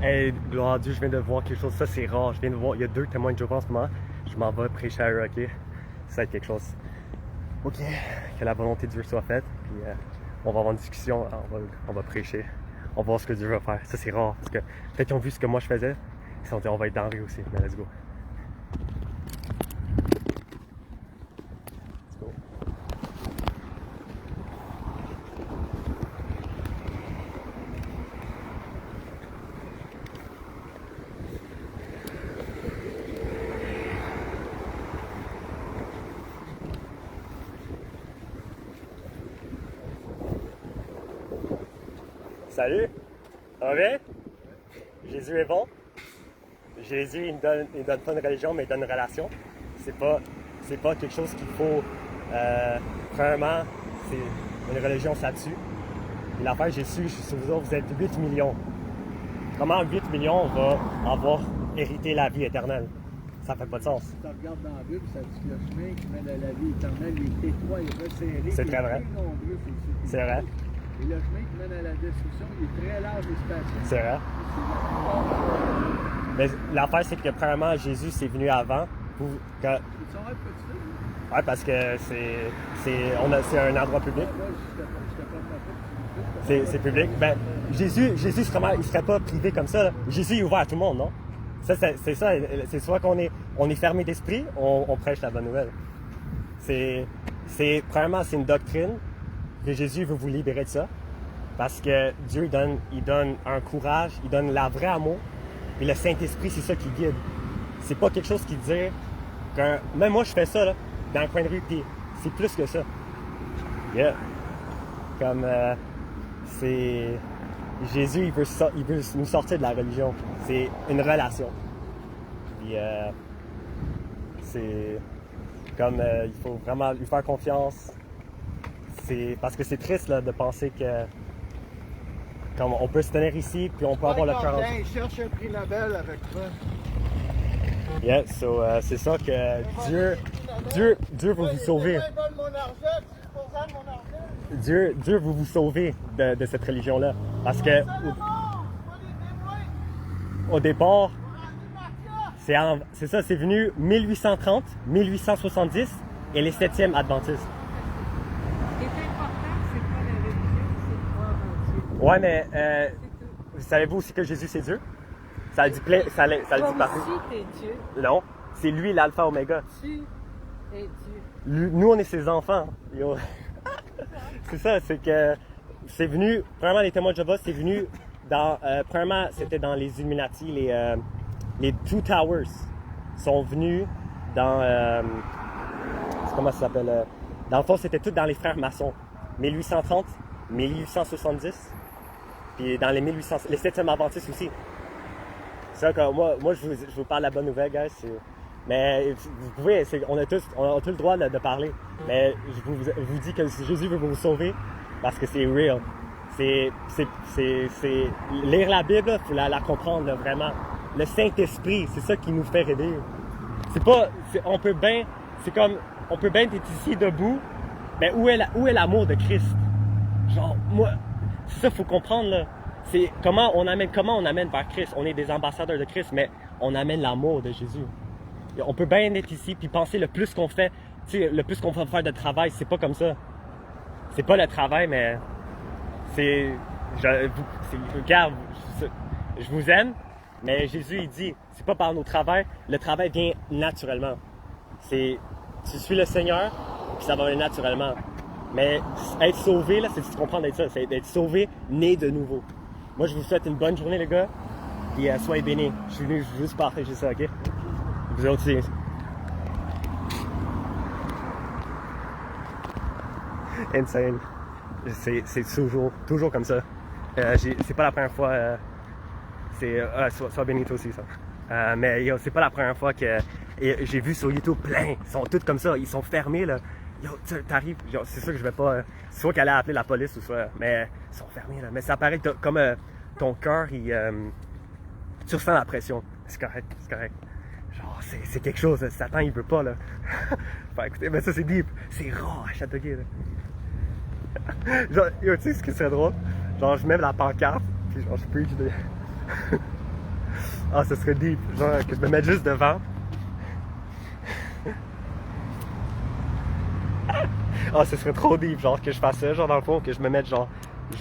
Hey, gloire à Dieu, je viens de voir quelque chose. Ça, c'est rare. Je viens de voir. Il y a 2 témoins de Jéhovah en ce moment. Je m'en vais prêcher à eux, ok? Ça va être quelque chose. Ok. Que la volonté de Dieu soit faite. Puis on va avoir une discussion. On va prêcher. On va voir ce que Dieu va faire. Ça, c'est rare. Parce que peut-être qu'ils ont vu ce que moi je faisais. Ils se sont dit, on va être dans la rue aussi. Mais let's go. Let's go. Salut, ça va bien? Jésus est bon. Jésus, il ne donne pas une religion, mais il donne une relation. C'est pas quelque chose qu'il faut. Premièrement, c'est une religion, ça tue. Et l'affaire, j'ai su sur vous autres, vous êtes 8 millions. Comment 8 millions va avoir hérité la vie éternelle? Ça fait pas de sens. Si tu regardes dans la Bible, ça dit le chemin qui mène à la vie éternelle, il est étroit et resserré. C'est très vrai. Nombreux, c'est vrai. Et le chemin qui mène à la destruction, il est très large et spacieux. C'est vrai. Mais l'affaire, c'est que premièrement, Jésus, c'est venu avant. Tu saurais petit peu? Ouais, parce que c'est un endroit public. C'est public. Ben, Jésus, il serait pas privé comme ça. Jésus est ouvert à tout le monde, non? Ça, c'est ça. C'est soit qu'on est fermé d'esprit, on prêche la bonne nouvelle. Premièrement, c'est une doctrine que Jésus veut vous libérer de ça. Parce que Dieu, il donne un courage, il donne la vraie amour. Et le Saint-Esprit, c'est ça qui guide. C'est pas quelque chose qui dit que... Même moi, je fais ça, là, dans le coin de rue, puis c'est plus que ça. Yeah. Comme, c'est... Jésus, il veut nous sortir de la religion. C'est une relation. Puis, c'est... Comme, il faut vraiment lui faire confiance. Parce que c'est triste, là, de penser que... Comme on peut se tenir ici, puis on peut avoir le cœur... Cherche un prix Nobel avec toi. Yeah, so, c'est ça que Dieu veut vous sauver. Dieu veut vous sauver de cette religion-là. Parce que au départ, c'est ça, c'est venu 1830, 1870 et les 7e adventistes. Ouais, mais savez-vous aussi que Jésus c'est Dieu? Ça le dit partout. Toi aussi, t'es Dieu. Non, c'est lui l'alpha oméga. Tu es Dieu. Nous, on est ses enfants. C'est ça, c'est que c'est venu, premièrement, les témoins de Jéhovah, c'est venu dans, premièrement, c'était dans les Illuminati, les Two Towers sont venus dans, comment ça s'appelle? Dans le fond, c'était tout dans les frères maçons. 1830, 1870. Puis dans les 7e adventistes aussi. C'est ça que moi je vous parle de la bonne nouvelle, guys. Mais vous pouvez, on a tout le droit de parler. Mais je vous dis que Jésus veut vous sauver parce que c'est real. C'est lire la Bible, il faut la comprendre là, vraiment. Le Saint-Esprit, c'est ça qui nous fait rêver. On peut bien être ici debout, mais où est l'amour de Christ? Genre, moi, c'est ça qu'il faut comprendre, là. C'est comment on amène vers Christ. On est des ambassadeurs de Christ, mais on amène l'amour de Jésus. On peut bien être ici puis penser le plus qu'on fait, tu sais, le plus qu'on va faire de travail, c'est pas comme ça. C'est pas le travail, mais regarde, je vous aime, mais Jésus, il dit, c'est pas par nos travails, le travail vient naturellement. Tu suis le Seigneur, puis ça va venir naturellement. Mais être sauvé, là, c'est ce qu'on comprend d'être ça, c'est d'être sauvé, né de nouveau. Moi, je vous souhaite une bonne journée, les gars, et soyez bénis. Je suis venu juste partager ça, ok? Vous autres aussi. Insane. C'est toujours comme ça. C'est pas la première fois. Sois béni toi aussi, ça. Mais c'est pas la première fois que j'ai vu sur YouTube plein. Ils sont tous comme ça. Ils sont fermés, là. Yo, t'arrives, c'est sûr que je vais pas. C'est soit qu'elle a appelé la police ou soit. Mais ils sont fermés, là. Mais ça paraît que comme ton cœur, tu ressens la pression. C'est correct, c'est correct. Genre, c'est quelque chose, Satan, il veut pas, là. Enfin, écoutez, mais ça, c'est deep. C'est rare à Châteauguay, là. Genre, yo, tu sais ce qui serait drôle? Genre, je mets la pancarte, puis genre, je preach de... Ah, ce serait deep. Genre, que je me mette juste devant. Ah, ce serait trop deep. Genre, que je fasse ça, genre, dans le fond, que je me mette, genre,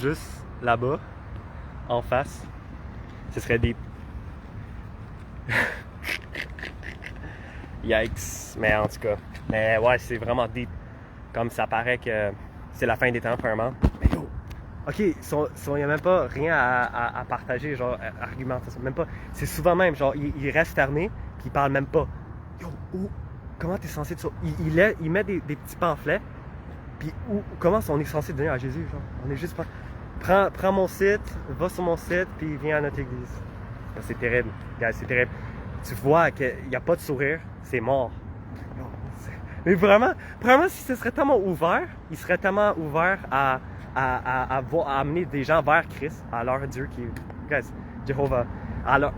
juste là-bas, en face. Ce serait deep. Yikes. Mais en tout cas. Mais ouais, c'est vraiment deep. Comme ça paraît que c'est la fin des temps, vraiment. Mais yo! Ok, il n'y a même pas rien à partager, genre, argumentation. Même pas. C'est souvent même, genre, il reste fermé, puis il parle même pas. Yo, comment t'es censé. Il met des petits pamphlets, puis comment on est censé donner à Jésus, genre? On est juste pas. Prends mon site, va sur mon site, puis viens à notre église. C'est terrible, guys, c'est terrible. Tu vois qu'il n'y a pas de sourire, c'est mort. Mais vraiment, si ce serait tellement ouvert, il serait tellement ouvert à amener des gens vers Christ, à leur Dieu qui est, guys, Jéhovah. Alors,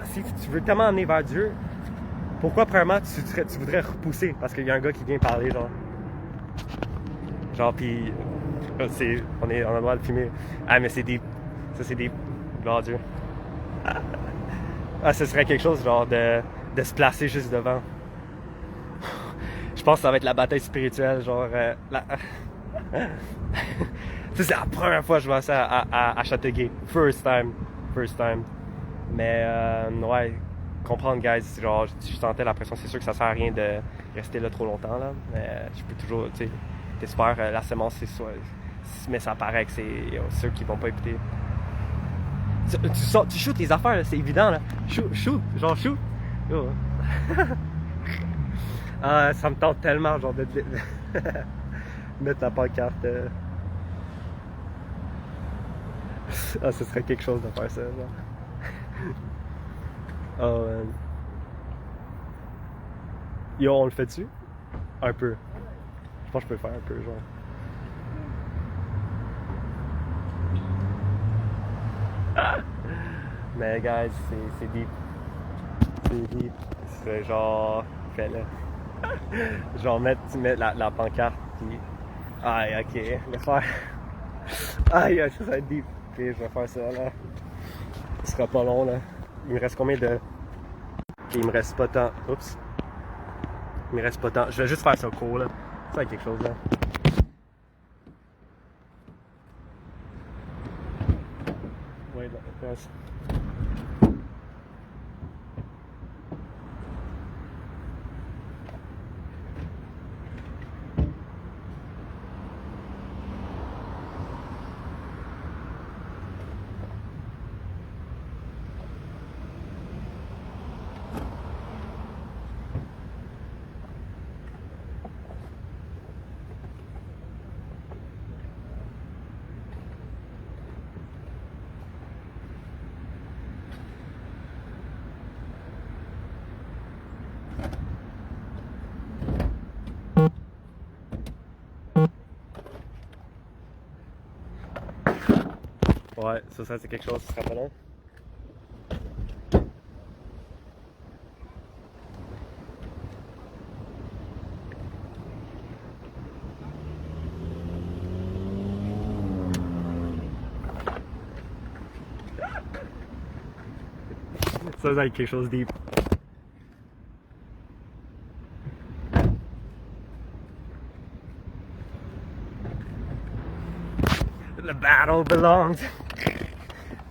si tu veux tellement amener vers Dieu, pourquoi premièrement tu voudrais repousser? Parce qu'il y a un gars qui vient parler, genre puis on a le droit de filmer. Ah, mais c'est des, ça c'est des, gloire à Dieu. Ah, ce serait quelque chose genre de se placer juste devant. Je pense que ça va être la bataille spirituelle, genre c'est la première fois que je vois ça à Châteauguay. First time. Mais ouais, comprendre, guys, genre je sentais la pression. C'est sûr que ça sert à rien de rester là trop longtemps là. Mais je peux toujours, tu sais, t'espères la semence c'est soit. Mais ça paraît que c'est ceux qui vont pas écouter. Tu shoots tes affaires, là, c'est évident là. Shoot. Yo. Ah, ça me tente tellement, genre, de mettre la pancarte. Ah, ce serait quelque chose de faire ça, genre. Oh, man. Yo, on le fait-tu? Un peu. Je pense que je peux le faire un peu, genre. Mais, guys, c'est deep. C'est deep. C'est genre. Fais-le. Genre, tu mets la pancarte, puis. Aïe, ok, le faire. Aïe, ça va être deep. Ok, je vais faire ça, là. Ce sera pas long, là. Il me reste combien de. Ok, il me reste pas tant. Oups. Il me reste pas tant. Je vais juste faire ça court, là. Ça va être quelque chose, là. Ouais, là, passe. Ouais, ça c'est quelque chose, ce sera pas long. Ça va être quelque chose de deep. The battle belongs.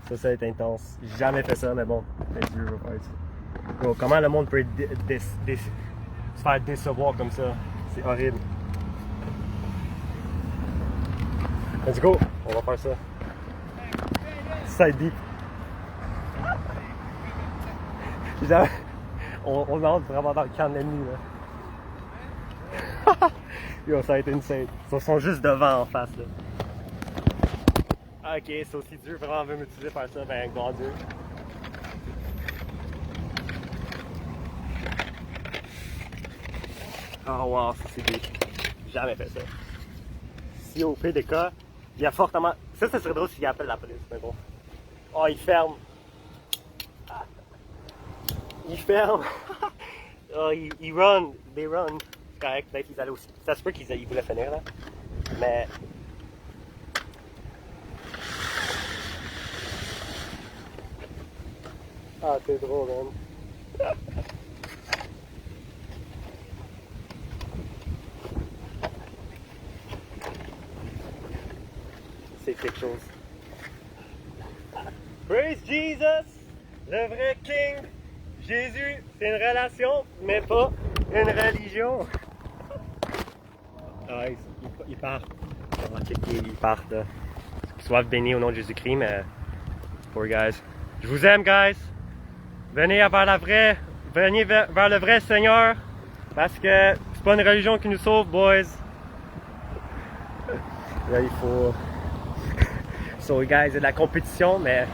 Ça va être intense. J'ai jamais fait ça, mais bon, Dieu va faire ça. Bro, comment le monde peut se faire décevoir comme ça? C'est horrible. Let's go, on va faire ça. Ça va être deep. On entre vraiment dans le camp de l'ennemi là. Yo, ça va être insane. Ils sont juste devant en face là. Ok, c'est aussi Dieu vraiment veut m'utiliser pour faire ça, ben grand Dieu. Oh wow, ça c'est deep. Jamais fait ça. Si au pire des cas, il y a fortement. Ça serait drôle s'il appelle la police, mais bon. Oh, il ferme. Il ferme. Oh, ils run. They run. C'est correct. Peut-être qu'ils allaient aussi. Ça se peut qu'ils voulaient finir là. Mais. Ah, c'est drôle, man. C'est quelque chose. Praise Jesus, le vrai King. Jésus, c'est une relation, mais pas une religion. Ah, ils partent. On va checker, ils partent. Qu'ils soient bénis au nom de Jésus-Christ, mais poor guys. Je vous aime, guys. Venez venez vers le vrai Seigneur, parce que c'est pas une religion qui nous sauve, boys. Là, il faut. So, guys, il y a de la compétition, mais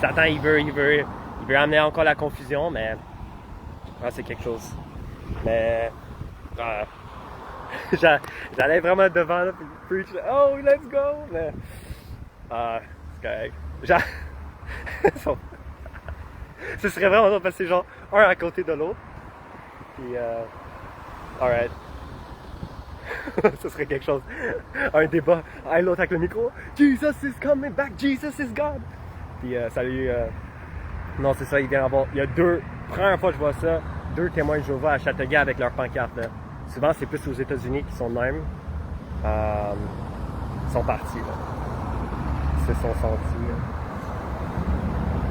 Satan, il veut amener encore la confusion, mais c'est quelque chose. Mais j'allais vraiment devant là, puis preach, oh, let's go! Mais c'est correct. Ce serait vraiment drôle parce que c'est genre un à côté de l'autre. Puis, alright. Ce serait quelque chose. Un débat. L'autre avec le micro. Jesus is coming back. Jesus is God. Puis, salut. Non, c'est ça. Il vient avoir. Il y a première fois que je vois ça, 2 témoins de Jéhovah à Châteauguay avec leur pancarte. Là. Souvent, c'est plus aux États-Unis qui sont de même. Ils sont partis. Là. Ils se sont sentis. Là.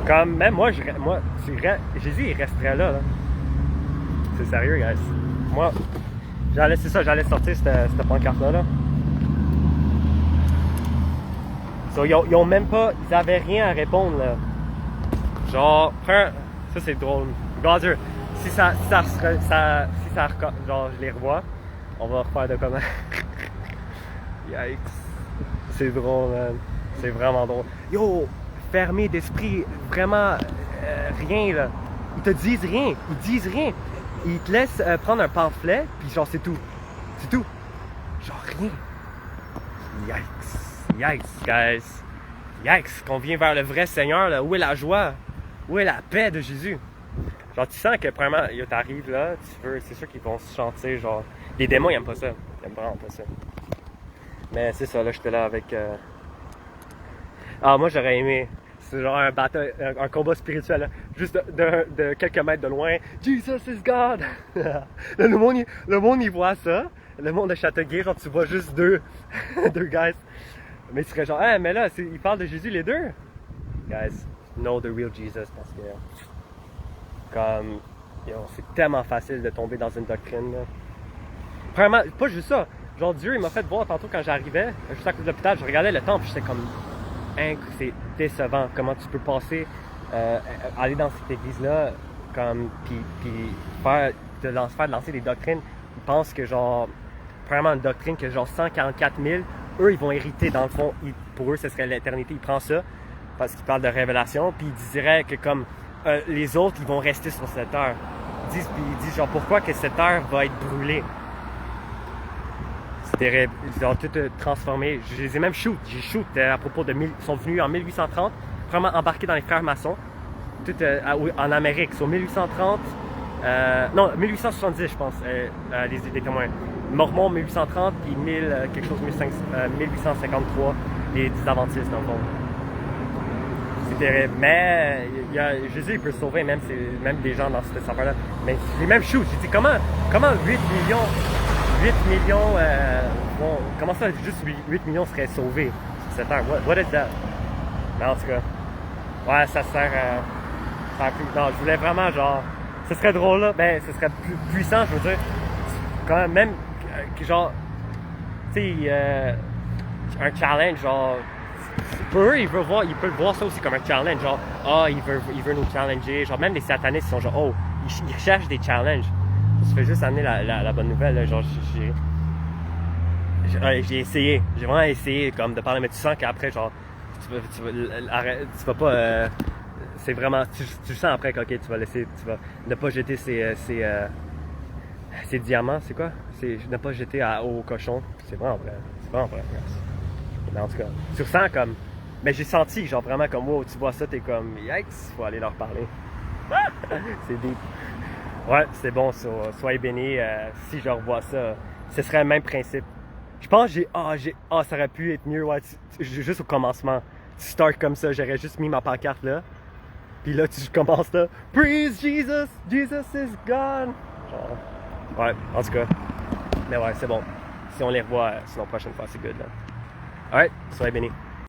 Comme même moi, Jésus il resterait là. C'est sérieux, guys. Moi, j'allais sortir cette pancarte-là. So, ils ont même pas, ils avaient rien à répondre là. Genre, ça c'est drôle. Regarde, si ça, genre je les revois, on va refaire de comment. Yikes. C'est drôle, man. C'est vraiment drôle. Yo! Fermé d'esprit, vraiment rien là. Ils te disent rien, Ils te laissent prendre un pamphlet, puis genre c'est tout. C'est tout. Genre rien. Yikes, guys. Yikes, qu'on vient vers le vrai Seigneur là. Où est la joie? Où est la paix de Jésus? Genre tu sens que vraiment, t'arrives là, c'est sûr qu'ils vont se chanter, genre. Les démons ils aiment pas ça. Ils aiment vraiment pas ça. Mais c'est ça, là j'étais là avec. Moi j'aurais aimé. C'est genre un combat spirituel, là. Juste de quelques mètres de loin. Jesus is God! le monde y voit ça. Le monde de Châteauguay, genre tu vois juste deux guys. Mais tu serais genre, mais là, ils parlent de Jésus les deux. Guys, know the real Jesus parce que comme c'est tellement facile de tomber dans une doctrine. Là. Vraiment, pas juste ça. Genre Dieu il m'a fait voir tantôt quand j'arrivais, juste à côté de l'hôpital, je regardais le temple, j'étais comme c'est décevant comment tu peux passer aller dans cette église là comme puis faire de lancer des doctrines. Ils pensent que genre vraiment une doctrine que genre 144 000 eux ils vont hériter dans le fond, pour eux ce serait l'éternité. Ils prennent ça parce qu'ils parlent de révélation puis ils diraient que comme les autres ils vont rester sur cette terre. Ils disent genre pourquoi que cette terre va être brûlée. Ils ont tout transformé. Je les ai même shoot à propos de... Ils sont venus en 1830, vraiment embarqués dans les frères maçons, tout en Amérique. Sur 1830, non, 1870, je pense, les témoins. Mormons 1830, puis 1853, les adventistes, dans le fond. C'est terrible. Mais Jésus, il peut sauver même des gens dans cette affaire-là. Mais les mêmes shoot. J'ai dit, comment 8 millions, comment ça, juste 8 millions seraient sauvés sur cette terre? What is that? Mais en tout cas, ouais, ça sert plus. Non, je voulais vraiment, genre, ce serait drôle, là, ben, ce serait plus puissant, je veux dire. Quand même, genre, tu sais, un challenge, genre, pour eux, ils peuvent voir ça aussi comme un challenge, genre, il veut nous challenger, genre, même les satanistes sont genre, ils cherchent des challenges. Ça fait juste amener la bonne nouvelle, là. Genre j'ai essayé, j'ai vraiment essayé comme de parler, mais tu sens qu'après genre tu vas pas c'est vraiment tu sens après que tu vas ne pas jeter ces diamants, c'est quoi? C'est ne pas jeter au cochon, c'est vraiment vrai, mais en tout cas, tu ressens comme, mais j'ai senti genre vraiment comme wow, tu vois ça, t'es comme yikes, faut aller leur parler. C'est deep. Ouais, c'est bon, soyez bénis. Si je revois ça, ce serait le même principe. Je pense que ça aurait pu être mieux, ouais, juste au commencement. Tu start comme ça, j'aurais juste mis ma pancarte là. Puis là, tu commences là, Praise Jesus, Jesus is gone. Genre, ouais, en tout cas. Mais ouais, c'est bon. Si on les revoit, sinon prochaine fois, c'est good. Là. Alright, soyez bénis.